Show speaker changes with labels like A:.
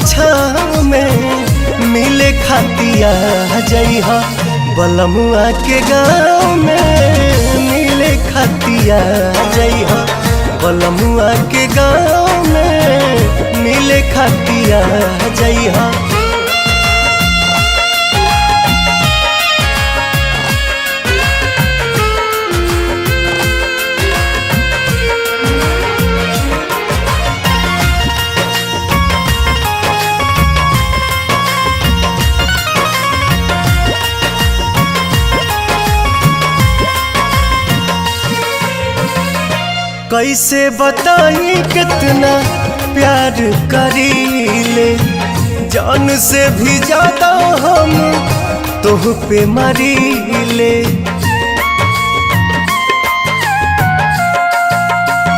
A: छाँव में मिले खातिया जइहा बलमुआ के गाँव में मिले खातिया जइहा बलमुआ के गाँव में मिले खातिया जइहा। कैसे बताई कितना प्यार करीले जान से भी ज्यादा हम तोह पे मरीले।